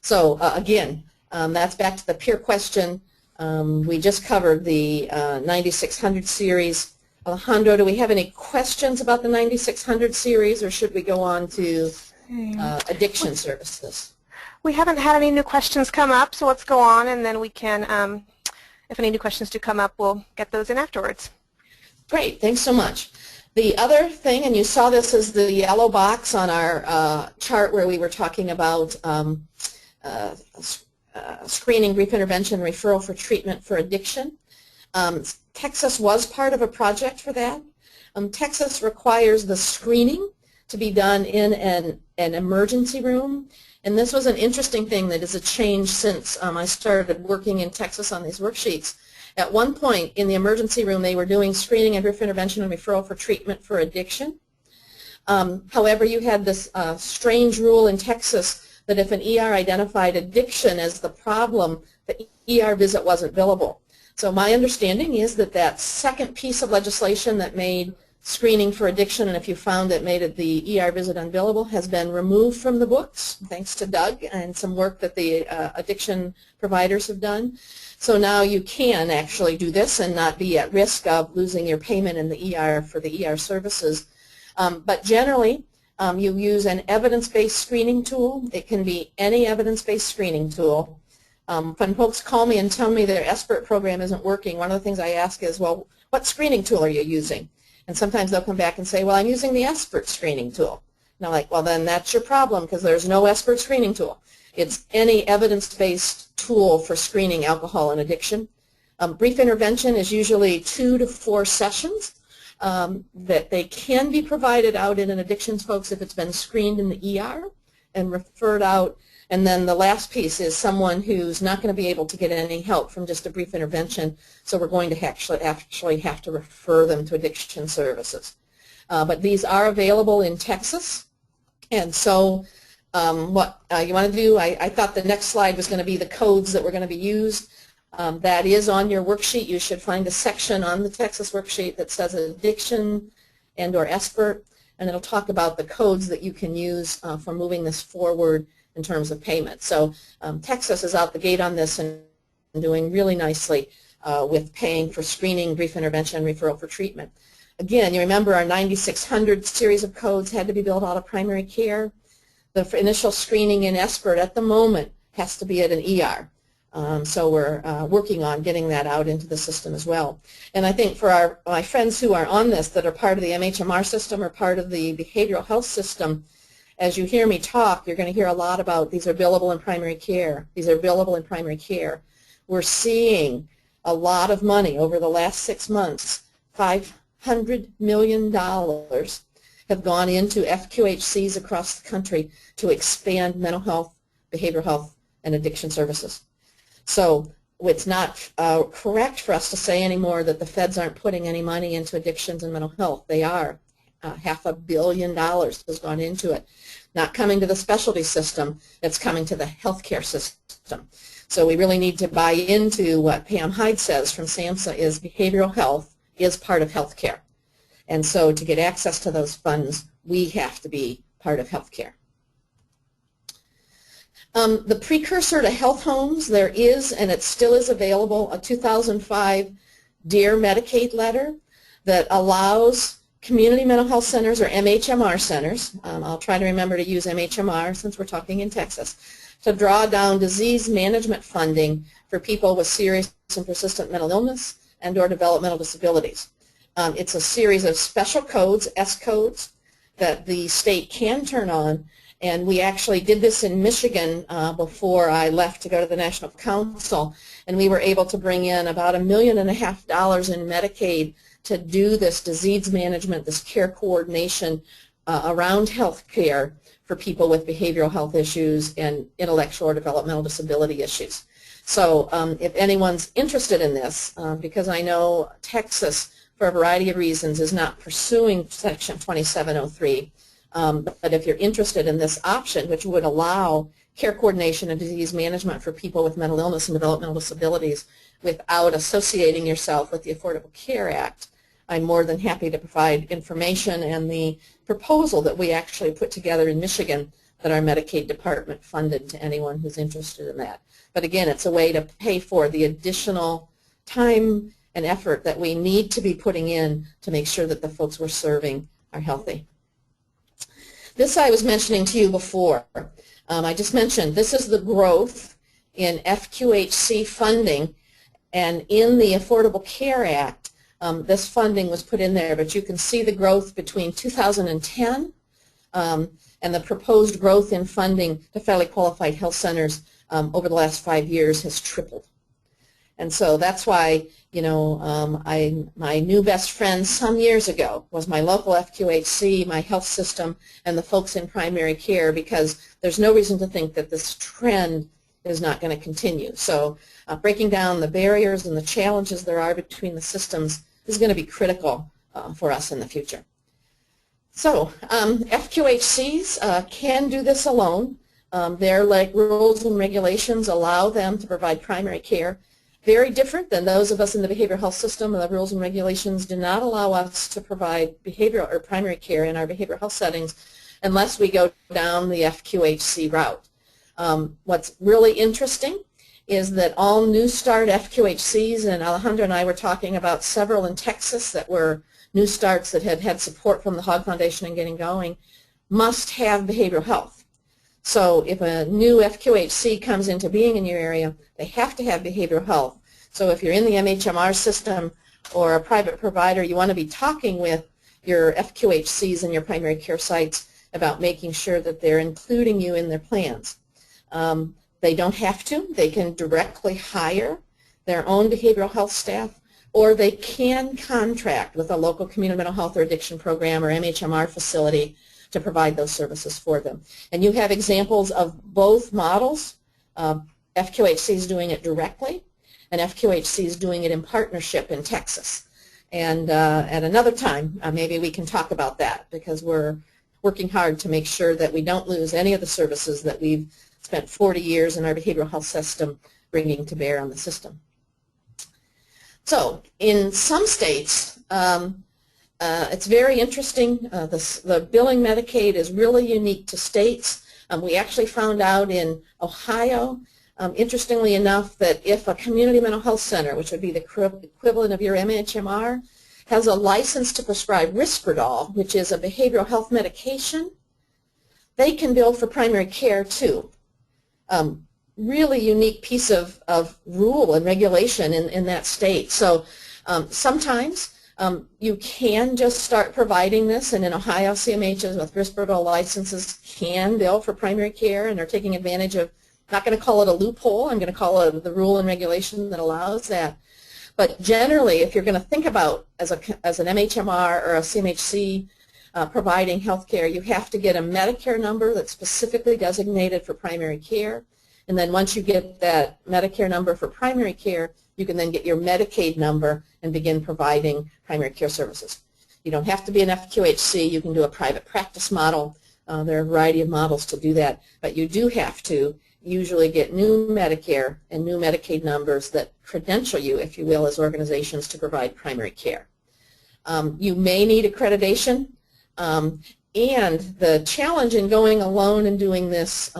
C: So again, that's back to the peer question. We just covered the 9600 series. Alejandro, do we have any questions about the 9600 series, or should we go on to addiction services?
B: We haven't had any new questions come up, so let's go on, and then we can, if any new questions do come up, we'll get those in afterwards.
C: Great, thanks so much. The other thing, and you saw this as the yellow box on our chart where we were talking about screening, brief intervention, referral for treatment for addiction. Texas was part of a project for that. Texas requires the screening to be done in an emergency room. And this was an interesting thing that is a change since I started working in Texas on these worksheets. At one point in the emergency room, they were doing screening and brief intervention and referral for treatment for addiction. However, you had this strange rule in Texas that if an ER identified addiction as the problem, the ER visit wasn't billable. So my understanding is that that second piece of legislation that made screening for addiction, and if you found it made it the ER visit unbillable, has been removed from the books, thanks to Doug and some work that the addiction providers have done. So now you can actually do this and not be at risk of losing your payment in the ER for the ER services. But generally, you use an evidence-based screening tool. It can be any evidence-based screening tool. When folks call me and tell me their SBIRT program isn't working, one of the things I ask is, well, what screening tool are you using? And sometimes they'll come back and say, well, I'm using the SBIRT screening tool. And I'm like, well, then that's your problem because there's no SBIRT screening tool. It's any evidence-based tool for screening alcohol and addiction. Brief intervention is usually 2 to 4 sessions that they can be provided out in an addictions folks if it's been screened in the ER and referred out. And then the last piece is someone who's not going to be able to get any help from just a brief intervention, so we're going to actually have to refer them to addiction services. But these are available in Texas, and so what you want to do, I thought the next slide was going to be the codes that were going to be used. That is on your worksheet. You should find a section on the Texas worksheet that says addiction and or SBIRT, and it'll talk about the codes that you can use for moving this forward in terms of payment. So Texas is out the gate on this and doing really nicely with paying for screening, brief intervention, referral for treatment. Again, you remember our 9600 series of codes had to be built out of primary care. The initial screening in SBIRT at the moment has to be at an ER. So we're working on getting that out into the system as well. And I think for my friends who are on this that are part of the MHMR system or part of the behavioral health system, as you hear me talk, you're going to hear a lot about these are billable in primary care. These are billable in primary care. We're seeing a lot of money over the last 6 months. $500 million have gone into FQHCs across the country to expand mental health, behavioral health, and addiction services. So it's not correct for us to say anymore that the feds aren't putting any money into addictions and mental health. They are. $500 million has gone into it. Not coming to the specialty system, it's coming to the healthcare system. So we really need to buy into what Pam Hyde says from SAMHSA is behavioral health is part of healthcare. And so to get access to those funds, we have to be part of healthcare. The precursor to health homes, there is, and it still is available, a 2005 Dear Medicaid letter that allows community mental health centers, or MHMR centers, I'll try to remember to use MHMR since we're talking in Texas, to draw down disease management funding for people with serious and persistent mental illness and or developmental disabilities. It's a series of special codes, S codes, that the state can turn on, and we actually did this in Michigan before I left to go to the National Council, and we were able to bring in about $1.5 million in Medicaid to do this disease management, this care coordination around health care for people with behavioral health issues and intellectual or developmental disability issues. So if anyone's interested in this, because I know Texas, for a variety of reasons, is not pursuing Section 2703, but if you're interested in this option, which would allow care coordination and disease management for people with mental illness and developmental disabilities without associating yourself with the Affordable Care Act, I'm more than happy to provide information and the proposal that we actually put together in Michigan that our Medicaid department funded to anyone who's interested in that. But again, it's a way to pay for the additional time and effort that we need to be putting in to make sure that the folks we're serving are healthy. This I was mentioning to you before. I just mentioned this is the growth in FQHC funding, and in the Affordable Care Act, this funding was put in there, but you can see the growth between 2010 and the proposed growth in funding to federally qualified health centers over the last 5 years has tripled. And so that's why, you know, my new best friend some years ago was my local FQHC, my health system, and the folks in primary care, because there's no reason to think that this trend is not going to continue. So breaking down the barriers and the challenges there are between the systems is going to be critical for us in the future. So FQHCs can do this alone. Their rules and regulations allow them to provide primary care. Very different than those of us in the behavioral health system. The rules and regulations do not allow us to provide behavioral or primary care in our behavioral health settings unless we go down the FQHC route. What's really interesting is that all new start FQHCs, and Alejandra and I were talking about several in Texas that were new starts that had had support from the Hogg Foundation and getting going, must have behavioral health. So if a new FQHC comes into being in your area, they have to have behavioral health. So if you're in the MHMR system or a private provider, you want to be talking with your FQHCs and your primary care sites about making sure that they're including you in their plans. They don't have to. They can directly hire their own behavioral health staff, or they can contract with a local community mental health or addiction program or MHMR facility to provide those services for them. And you have examples of both models, FQHCs doing it directly and FQHCs doing it in partnership in Texas. And at another time, maybe we can talk about that, because we're working hard to make sure that we don't lose any of the services that we've spent 40 years in our behavioral health system bringing to bear on the system. So in some states, it's very interesting. The billing Medicaid is really unique to states. We actually found out in Ohio, interestingly enough, that if a community mental health center, which would be the equivalent of your MHMR, has a license to prescribe Risperdal, which is a behavioral health medication, they can bill for primary care too. Really unique piece of rule and regulation in that state. So sometimes you can just start providing this, and in Ohio, CMHs with Risperdal licenses can bill for primary care, and are taking advantage of, not going to call it a loophole, I'm going to call it the rule and regulation that allows that. But generally, if you're going to think about as an MHMR or a CMHC providing health care, you have to get a Medicare number that's specifically designated for primary care. And then once you get that Medicare number for primary care, you can then get your Medicaid number and begin providing primary care services. You don't have to be an FQHC. You can do a private practice model. There are a variety of models to do that. But you do have to usually get new Medicare and new Medicaid numbers that credential you, if you will, as organizations to provide primary care. You may need accreditation. And the challenge in going alone and doing this,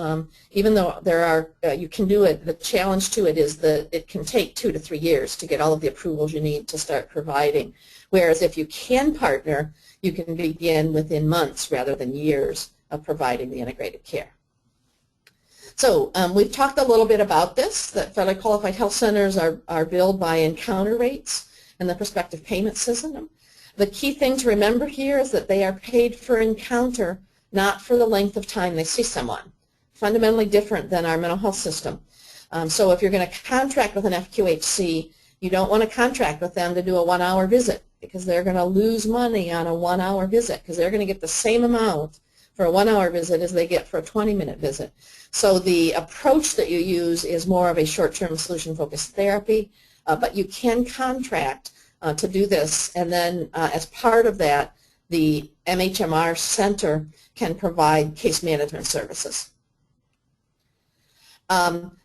C: even though there are, you can do it, the challenge to it is that it can take 2 to 3 years to get all of the approvals you need to start providing. Whereas if you can partner, you can begin within months rather than years of providing the integrated care. So we've talked a little bit about this, that federally qualified health centers are billed by encounter rates and the prospective payment system. The key thing to remember here is that they are paid for encounter, not for the length of time they see someone. Fundamentally different than our mental health system. So if you're going to contract with an FQHC, you don't want to contract with them to do a 1-hour visit, because they're going to lose money on a 1-hour visit, because they're going to get the same amount for a 1-hour visit as they get for a 20-minute visit. So the approach that you use is more of a short-term solution-focused therapy, but you can contract to do this, and then as part of that, the MHMR Center can provide case management services.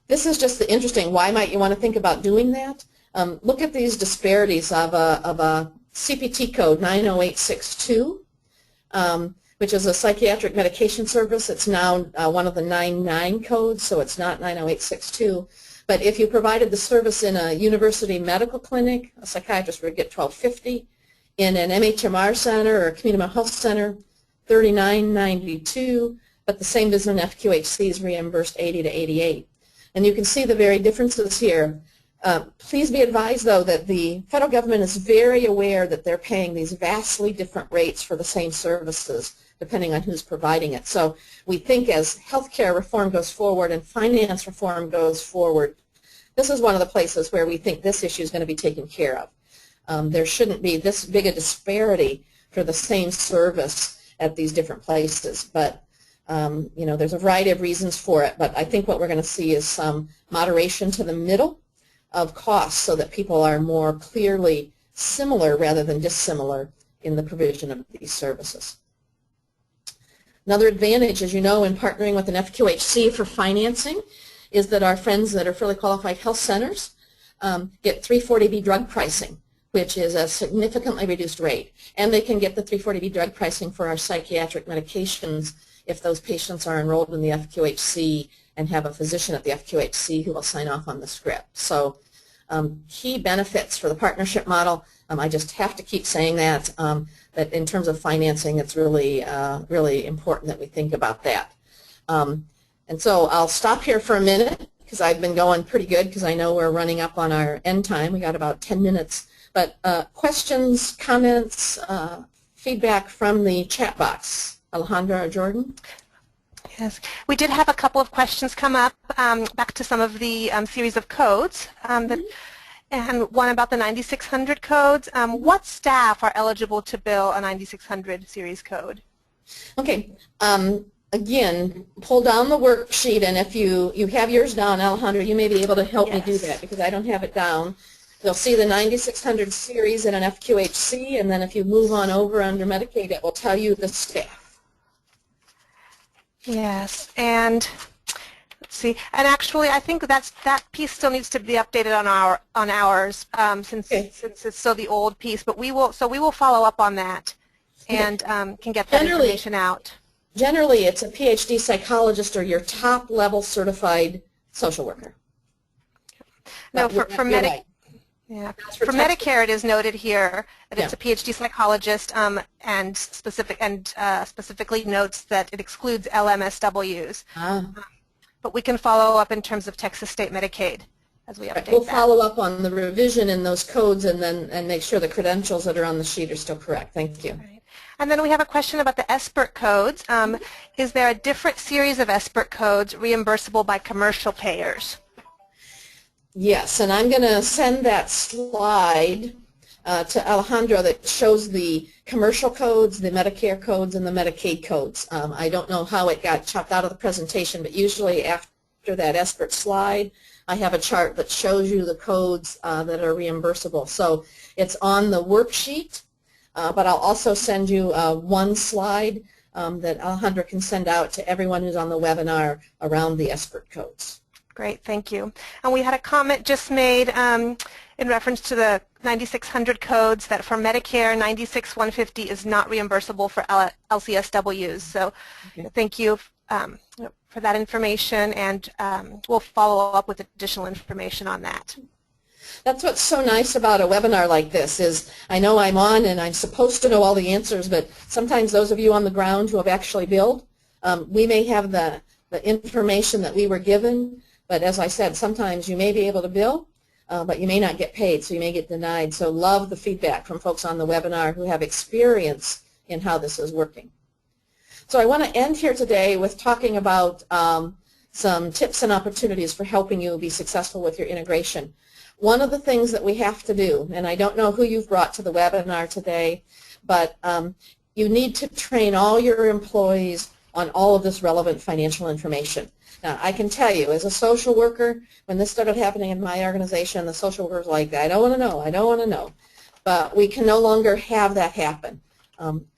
C: This is just the interesting, why might you want to think about doing that? Look at these disparities of a CPT code 90862, which is a psychiatric medication service. It's now one of the 99 codes, so it's not 90862. But if you provided the service in a university medical clinic, a psychiatrist would get $12.50. In an MHMR center or a community mental health center, $39.92. But the same as an FQHC is reimbursed $80 to $88. And you can see the very differences here. Please be advised, though, that the federal government is very aware that they're paying these vastly different rates for the same services, depending on who's providing it. So we think as healthcare reform goes forward and finance reform goes forward, this is one of the places where we think this issue is going to be taken care of. There shouldn't be this big a disparity for the same service at these different places. But you know, there's a variety of reasons for it. But I think what we're going to see is some moderation to the middle of costs so that people are more clearly similar rather than dissimilar in the provision of these services. Another advantage, as you know, in partnering with an FQHC for financing is that our friends that are fully qualified health centers get 340B drug pricing, which is a significantly reduced rate. And they can get the 340B drug pricing for our psychiatric medications if those patients are enrolled in the FQHC and have a physician at the FQHC who will sign off on the script. So key benefits for the partnership model. I just have to keep saying that, that in terms of financing, it's really, really important that we think about that. And so I'll stop here for a minute because I've been going pretty good because I know we're running up on our end time. We got about 10 minutes. But questions, comments, feedback from the chat box. Alejandra or Jordan?
B: Yes, we did have a couple of questions come up back to some of the series of codes, and one about the 9600 codes. What staff are eligible to bill a 9600 series code? Okay.
C: Again, pull down the worksheet, and if you have yours down, Alejandra, you may be able to help me do that because I don't have it down. You'll see the 9600 series in an FQHC, and then if you move on over under Medicaid, it will tell you the staff.
B: Yes, and let's see. And actually, I think that piece still needs to be updated on ours since it's still the old piece. But we will follow up on that and can get that information out.
C: Generally, it's a PhD psychologist or your top level certified social worker.
B: No, for Medicaid. Yeah. For Medicare, it is noted here that it's a PhD psychologist and specifically notes that it excludes LMSWs. But we can follow up in terms of Texas State Medicaid as we update that.
C: We'll follow up on the revision in those codes and make sure the credentials that are on the sheet are still correct. Thank you.
B: Right. And then we have a question about the SBIRT codes. Is there a different series of SBIRT codes reimbursable by commercial payers?
C: Yes, and I'm going to send that slide to Alejandro that shows the commercial codes, the Medicare codes, and the Medicaid codes. I don't know how it got chopped out of the presentation, but usually after that SBIRT slide, I have a chart that shows you the codes that are reimbursable. So it's on the worksheet, but I'll also send you one slide that Alejandro can send out to everyone who's on the webinar around the SBIRT codes.
B: Great, thank you. And we had a comment just made in reference to the 9600 codes that for Medicare, 96150 is not reimbursable for LCSWs. So thank you for that information, and we'll follow up with additional information on that.
C: That's what's so nice about a webinar like this is I know I'm on and I'm supposed to know all the answers, but sometimes those of you on the ground who have actually billed, we may have the information that we were given. But as I said, sometimes you may be able to bill, but you may not get paid, so you may get denied. So love the feedback from folks on the webinar who have experience in how this is working. So I want to end here today with talking about some tips and opportunities for helping you be successful with your integration. One of the things that we have to do, and I don't know who you've brought to the webinar today, but you need to train all your employees on all of this relevant financial information. Now, I can tell you, as a social worker, when this started happening in my organization, the social worker was like, I don't want to know, I don't want to know. But we can no longer have that happen.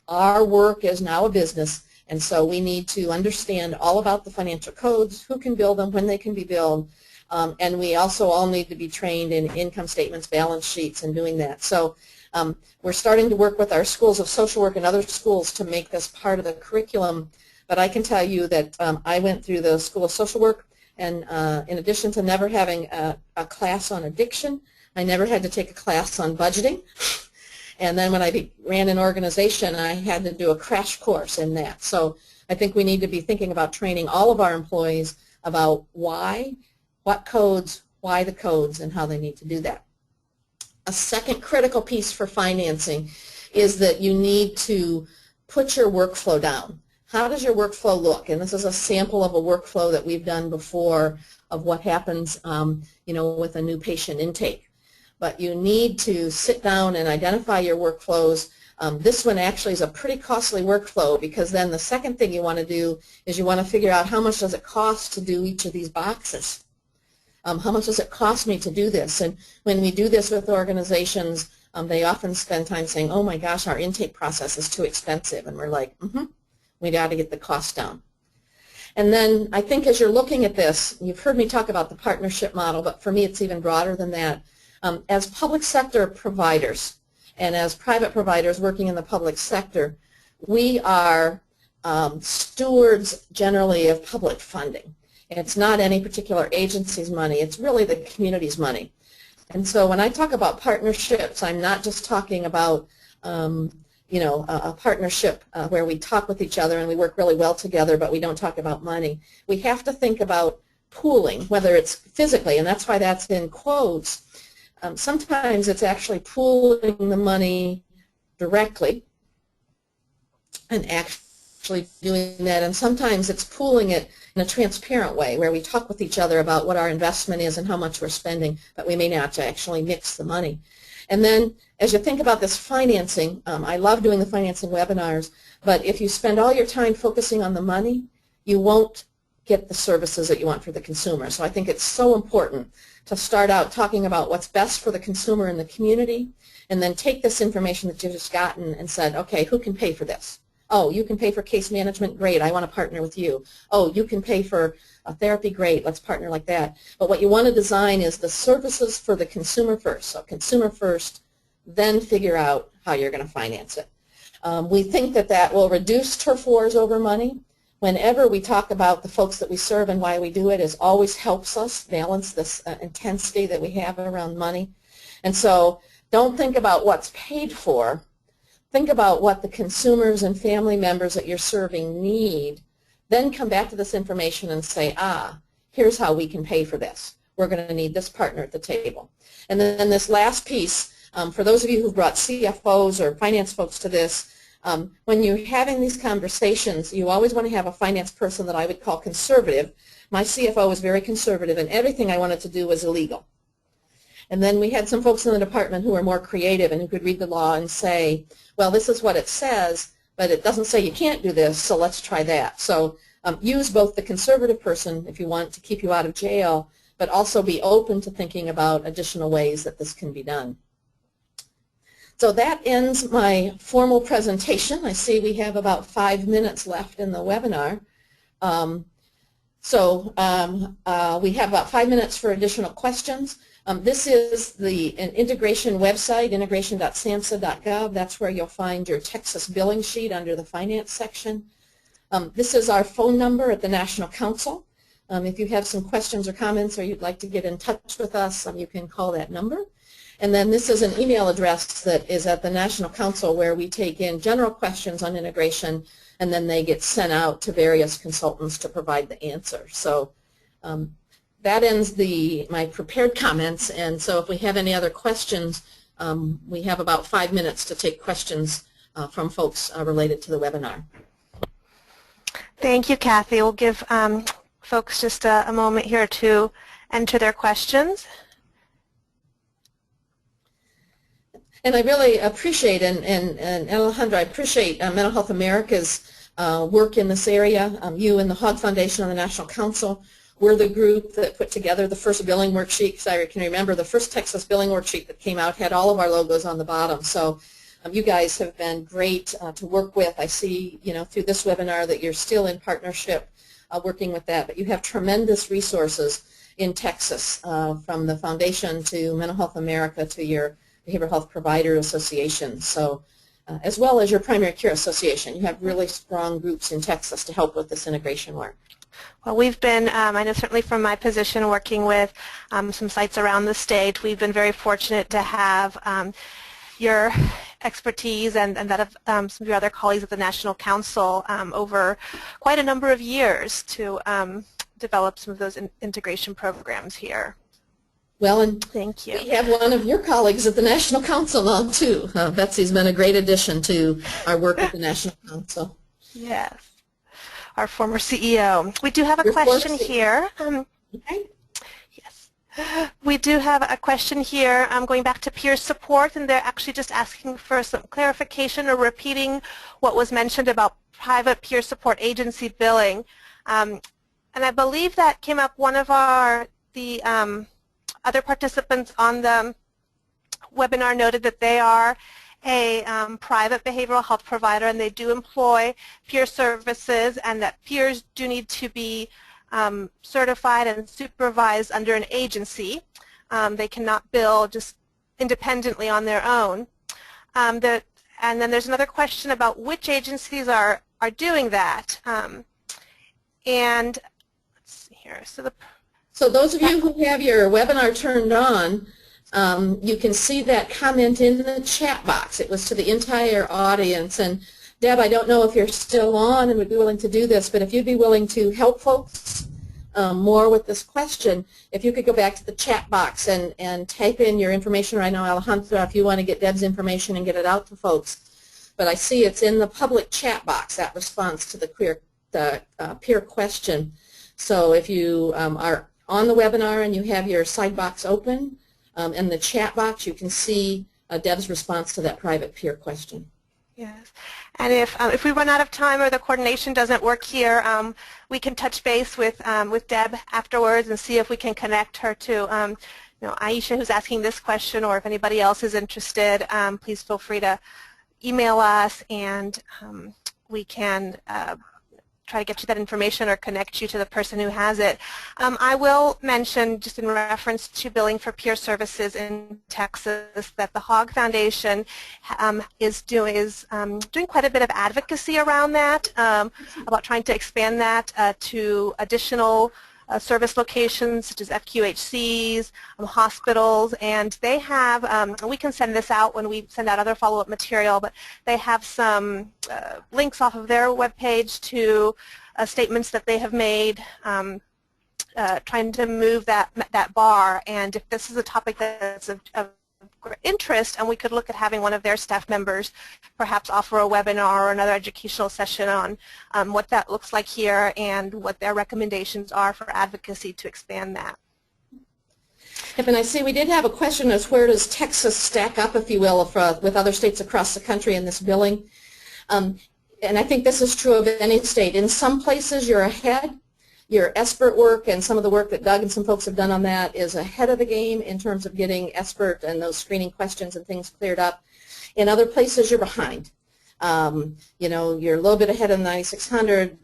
C: Our work is now a business, and so we need to understand all about the financial codes, who can bill them, when they can be billed, and we also all need to be trained in income statements, balance sheets, and doing that. So we're starting to work with our schools of social work and other schools to make this part of the curriculum. But I can tell you that I went through the School of Social Work, and in addition to never having a class on addiction, I never had to take a class on budgeting. And then when I ran an organization, I had to do a crash course in that. So I think we need to be thinking about training all of our employees about why, what codes, why the codes, and how they need to do that. A second critical piece for financing is that you need to put your workflow down. How does your workflow look? And this is a sample of a workflow that we've done before of what happens with a new patient intake. But you need to sit down and identify your workflows. This one actually is a pretty costly workflow, because then the second thing you want to do is you want to figure out how much does it cost to do each of these boxes. How much does it cost me to do this? And when we do this with organizations, they often spend time saying, oh my gosh, our intake process is too expensive. And we're like, we got to get the cost down. And then I think as you're looking at this, you've heard me talk about the partnership model, but for me it's even broader than that. As public sector providers and as private providers working in the public sector, we are stewards generally of public funding. It's not any particular agency's money, it's really the community's money. And so when I talk about partnerships, I'm not just talking about a partnership where we talk with each other and we work really well together, but we don't talk about money. We have to think about pooling, whether it's physically, and that's why that's in quotes. Sometimes it's actually pooling the money directly and actually doing that, and sometimes it's pooling it in a transparent way where we talk with each other about what our investment is and how much we're spending, but we may not actually mix the money. And then as you think about this financing, I love doing the financing webinars, but if you spend all your time focusing on the money, you won't get the services that you want for the consumer. So I think it's so important to start out talking about what's best for the consumer in the community, and then take this information that you've just gotten and said, okay, who can pay for this? Oh, you can pay for case management? Great, I want to partner with you. Oh, you can pay for a therapy? Great, let's partner like that. But what you want to design is the services for the consumer first. So consumer first, then figure out how you're going to finance it. We think that that will reduce turf wars over money. Whenever we talk about the folks that we serve and why we do it, it always helps us balance this intensity that we have around money. And so don't think about what's paid for. Think about what the consumers and family members that you're serving need. Then come back to this information and say, here's how we can pay for this. We're going to need this partner at the table. And then this last piece, for those of you who've brought CFOs or finance folks to this, when you're having these conversations, you always want to have a finance person that I would call conservative. My CFO was very conservative, and everything I wanted to do was illegal. And then we had some folks in the department who were more creative and who could read the law and say, well, this is what it says, but it doesn't say you can't do this, so let's try that. So use both the conservative person if you want to keep you out of jail, but also be open to thinking about additional ways that this can be done. So that ends my formal presentation. I see we have about 5 minutes left in the webinar. We have about 5 minutes for additional questions. This is an integration website, integration.samhsa.gov. That's where you'll find your Texas billing sheet under the finance section. This is our phone number at the National Council. If you have some questions or comments or you'd like to get in touch with us, you can call that number. And then this is an email address that is at the National Council where we take in general questions on integration, and then they get sent out to various consultants to provide the answer. So that ends my prepared comments, and so if we have any other questions, we have about 5 minutes to take questions from folks related to the webinar.
B: Thank you, Kathy. We'll give folks just a moment here to enter their questions.
C: And I really appreciate, and Alejandra, I appreciate Mental Health America's work in this area. You and the Hogg Foundation and the National Council were the group that put together the first billing worksheet, because I can remember the first Texas billing worksheet that came out had all of our logos on the bottom. So you guys have been great to work with. I see, through this webinar that you're still in partnership working with that, but you have tremendous resources in Texas, from the foundation to Mental Health America to your Behavioral Health Provider Association, so as well as your Primary Care Association. You have really strong groups in Texas to help with this integration work.
B: Well, we've been, I know certainly from my position working with some sites around the state, we've been very fortunate to have your expertise and that of some of your other colleagues at the National Council over quite a number of years to develop some of those integration programs here.
C: Well, and
B: thank you.
C: We have one of your colleagues at the National Council now, too. Betsy's been a great addition to our work at the National Council.
B: Yes, our former CEO. We do have a question here.
C: Okay.
B: Yes, we do have a question here going back to peer support, and they're actually just asking for some clarification or repeating what was mentioned about private peer support agency billing. And I believe that came up, one of the other participants on the webinar noted that they are a private behavioral health provider, and they do employ peer services, and that peers do need to be certified and supervised under an agency. They cannot bill just independently on their own. And then there's another question about which agencies are doing that. And let's see here.
C: So those of you who have your webinar turned on, you can see that comment in the chat box. It was to the entire audience. And Deb, I don't know if you're still on and would be willing to do this, but if you'd be willing to help folks more with this question, if you could go back to the chat box and type in your information right now, Alejandra, if you want to get Deb's information and get it out to folks. But I see it's in the public chat box, that response to the peer question. So if you are on the webinar and you have your side box open, in the chat box you can see Deb's response to that private peer question.
B: Yes, and if we run out of time or the coordination doesn't work here, we can touch base with Deb afterwards and see if we can connect her to Aisha, who's asking this question, or if anybody else is interested, please feel free to email us, and we can try to get you that information or connect you to the person who has it. I will mention, just in reference to billing for peer services in Texas, that the HOG Foundation is doing quite a bit of advocacy around that, about trying to expand that to additional service locations such as FQHCs, hospitals, and they have, we can send this out when we send out other follow-up material, but they have some links off of their webpage to statements that they have made trying to move that bar. And if this is a topic that's of interest, and we could look at having one of their staff members perhaps offer a webinar or another educational session on what that looks like here and what their recommendations are for advocacy to expand that.
C: Yep, and I see we did have a question as where does Texas stack up, if you will, with other states across the country in this billing. And I think this is true of any state. In some places you're ahead. Your expert work and some of the work that Doug and some folks have done on that is ahead of the game in terms of getting expert and those screening questions and things cleared up. In other places you're behind. You're a little bit ahead in 9600,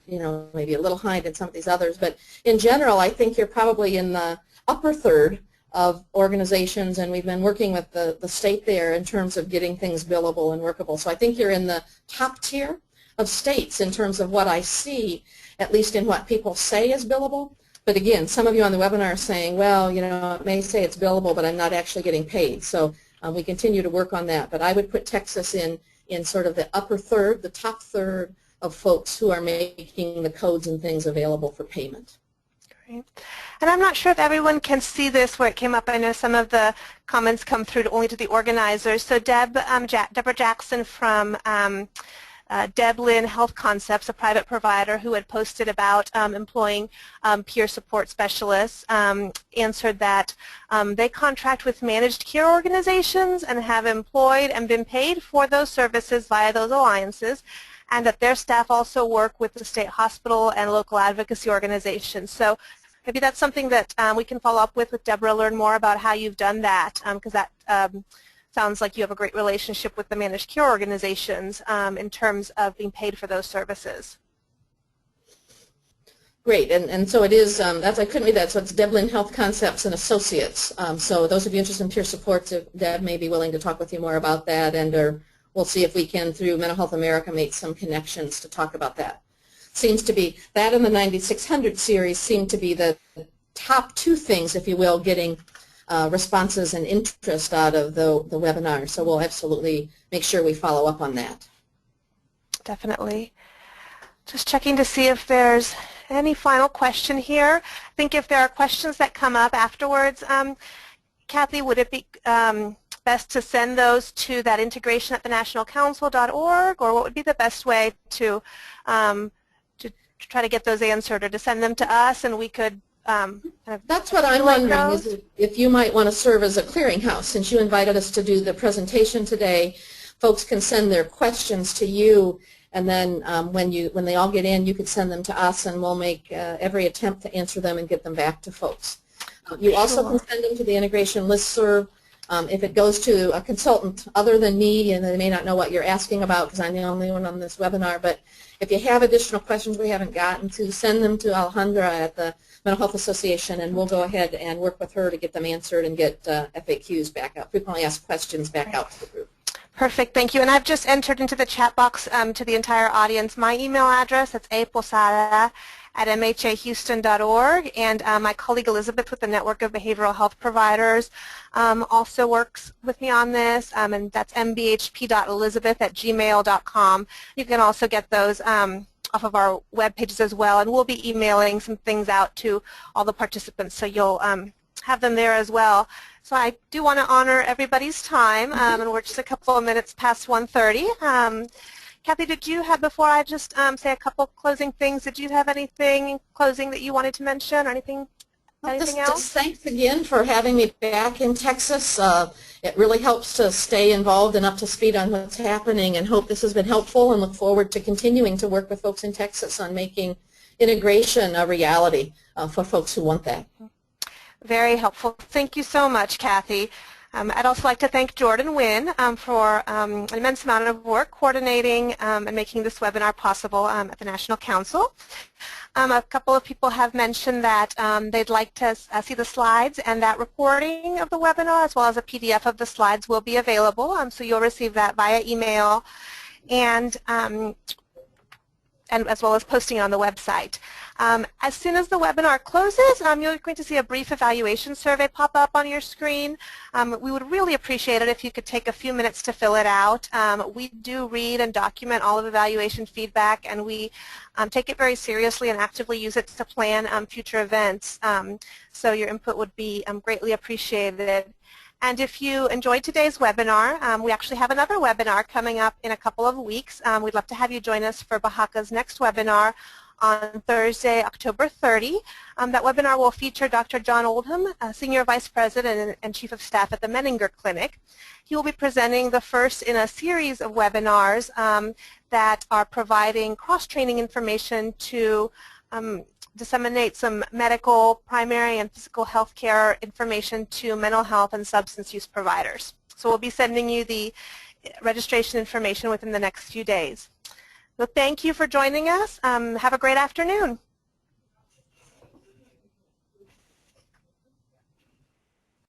C: maybe a little behind in some of these others, but in general I think you're probably in the upper third of organizations, and we've been working with the state there in terms of getting things billable and workable. So I think you're in the top tier of states in terms of what I see, at least in what people say is billable. But again, some of you on the webinar are saying, well, it may say it's billable, but I'm not actually getting paid. So we continue to work on that. But I would put Texas in sort of the upper third, the top third of folks who are making the codes and things available for payment.
B: Great. And I'm not sure if everyone can see this where it came up. I know some of the comments come through only to the organizers. So Deborah Jackson from Deblin Health Concepts, a private provider who had posted about employing peer support specialists, answered that they contract with managed care organizations and have employed and been paid for those services via those alliances, and that their staff also work with the state hospital and local advocacy organizations. So maybe that's something that we can follow up with Deborah, learn more about how you've done that, because that sounds like you have a great relationship with the managed care organizations in terms of being paid for those services.
C: Great, and so it is, I couldn't read that, so it's Deblin Health Concepts and Associates. So those of you interested in peer support, Deb may be willing to talk with you more about that, and we'll see if we can, through Mental Health America, make some connections to talk about that. Seems to be, that and the 9600 series seem to be the top two things, if you will, getting responses and interest out of the webinar. So we'll absolutely make sure we follow up on that.
B: Definitely. Just checking to see if there's any final question here. I think if there are questions that come up afterwards, Kathy, would it be best to send those to that integration@thenationalcouncil.org, or what would be the best way to try to get those answered, or to send them to us and we could
C: That's what I'm wondering, is if you might want to serve as a clearinghouse. Since you invited us to do the presentation today, folks can send their questions to you, and then when they all get in, you could send them to us, and we'll make every attempt to answer them and get them back to folks. You also can send them to the integration listserv. If it goes to a consultant other than me, and they may not know what you're asking about because I'm the only one on this webinar, but if you have additional questions we haven't gotten to, send them to Alejandra at the Mental Health Association, and we'll go ahead and work with her to get them answered and get FAQs back out, frequently asked questions back out to the group.
B: Perfect, thank you. And I've just entered into the chat box to the entire audience my email address. It's aposada@mhahouston.org, and my colleague Elizabeth with the Network of Behavioral Health Providers also works with me on this, and that's mbhp.elizabeth@gmail.com. You can also get those off of our web pages as well, and we'll be emailing some things out to all the participants, so you'll have them there as well. So I do want to honor everybody's time, and we're just a couple of minutes past 1:30. Kathy, did you have, before I just say a couple closing things, did you have anything in closing that you wanted to mention, or anything else?
C: Just thanks again for having me back in Texas. It really helps to stay involved and up to speed on what's happening, and hope this has been helpful, and look forward to continuing to work with folks in Texas on making integration a reality for folks who want that.
B: Very helpful. Thank you so much, Kathy. I'd also like to thank Jordan Wynn for an immense amount of work coordinating and making this webinar possible at the National Council. A couple of people have mentioned that they'd like to see the slides, and that recording of the webinar as well as a PDF of the slides will be available, so you'll receive that via email, and as well as posting it on the website. As soon as the webinar closes, you're going to see a brief evaluation survey pop up on your screen. We would really appreciate it if you could take a few minutes to fill it out. We do read and document all of evaluation feedback, and we take it very seriously and actively use it to plan future events. So your input would be greatly appreciated. And if you enjoyed today's webinar, we actually have another webinar coming up in a couple of weeks. We'd love to have you join us for BHACA's next webinar on Thursday, October 30. That webinar will feature Dr. John Oldham, Senior Vice President and Chief of Staff at the Menninger Clinic. He will be presenting the first in a series of webinars that are providing cross-training information to disseminate some medical, primary, and physical health care information to mental health and substance use providers. So we'll be sending you the registration information within the next few days. So thank you for joining us. Have a great afternoon.